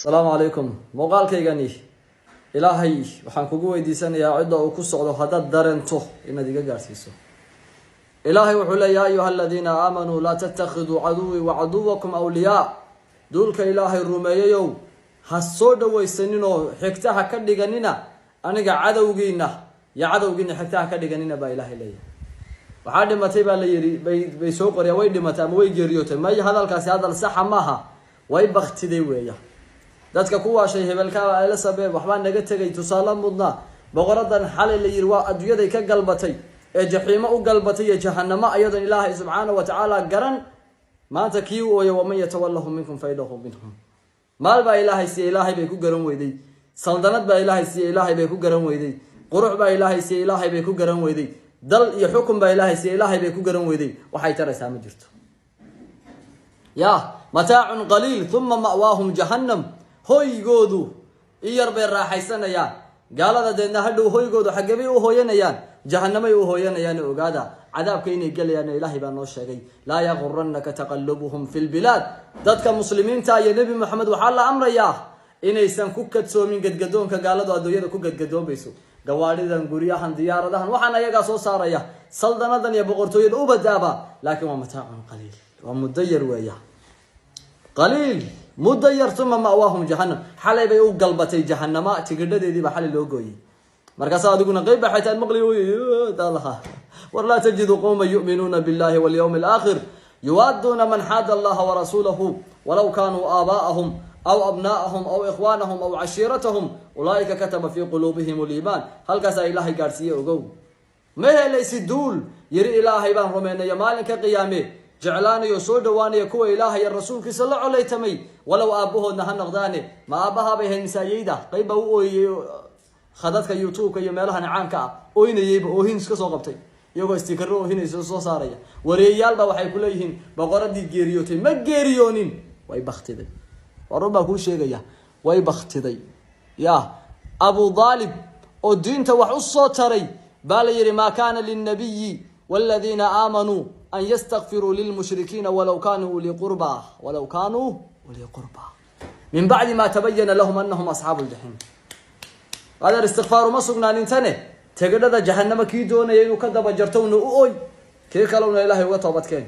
السلام عليكم مقال كيغاني إلهي وحان كوغو ويديسان يا عدة وكسو عدو هذا دارنتو إنا ديگا غارسيسو إلهي وحولا يا أيها الذين آمنوا لا تتخذوا عدوي وعدوكم أولياء دولك إلهي الرومييو هاسود ويسنينو حكتها كدغانينا أنيغا عدوغينا يا عدوغينا حكتها كدغانينا با إلهي لي waxaa dhimatay baa la yiri bay soo qoriyay way dhimatay ama way geeriyootay ma hadalkaasi hadal sax maaha way baqtiday weeya dadka ku waashay hebelka ay la sabab waxba naga tagay tusaale mudna boqoradan xalay la yiri waa adduunyada ka galbatay ee jaxiimo u galbatay ee jahannama ayadan ilaahay subhanahu wa ta'ala garan maanta kii oo man yatawallahu minkum faydahu minhum maal baa ilaahay bay ku garan weyday saldanad baa ilaahay bay ku garan weyday qurux baa ilaahay bay ku garan weyday dal iyo xukum baa ilaahay bay ku garan weyday waxay taraysaa ma jirto ya mataa'un qalil thumma ma'waahum jahannam hoygoodu iyar bay raaxaysanayaan gaalada deedna hadhow hoygoodu xagebay u hooyanayaan jahannamay u hooyanayaan ogaada cadaabka inay galayaan ilaahay baa noo sheegay la yaqurrannaka taqallubuhum fil bilad dadka muslimiinta iyo nabi maxamed waxa la amrayaa inaysan ku kadsoomin gadgadoonka gaalada adduunyada ku gadgadoobayso gawaaridan guriyahan diyaaradahan waxaan ayaga soo saaraya saldanadan iyo boqortooyada u badaaba laakiin waa mataa'un qaliil waa mudayar weeyaa qaliil mudayar thumma ma'waahum jahannam xalay bay u galbatay jahannama tigidhadeedii ba xalay loo gooyay markaas adiguna qayb baxaytaan maqli dalaha war la tajidu qawman yu'minuna billahi wal yawmil aakhir yuwadduna man hada allaha wa rasulahu walau kanu abaa'ahum أو أبناءهم أو إخوانهم أو عشيرتهم أولئك كتب في قلوبهم الإيمان هل كسا إلهي قارسية وقو ما هي ليس الدول يري إلهي بان رمينا يمالك قيامي جعلاني يسود واني يكوى إلهي الرسول كي صلى عليه تمي ولو أبوه نهن نغضاني ما أبها بهن سيدة قيبه خدتك يوتوك يمالها نعانك أوين يب أوهين سكسو قبتي يوغو استيكرو أوهين سكسو صاريا وريال با وحي كليهن بقرد دي جيريوتين ما جيريونين واي بختدي وربا كل شيء جاي واي بختدي يا أبو ظالب الدين توحصو تري بالير ما كان للنبي والذين آمنوا أن يستغفروا للمشركين ولو كانوا أولي قربى من بعد ما تبين لهم أنهم أصحاب الجحيم هذا الاستغفار ما سقنا ننتنه تجد جهنم كيدون ينو كذب جرتون أوي كيف قالوا إلهي وتوبت كين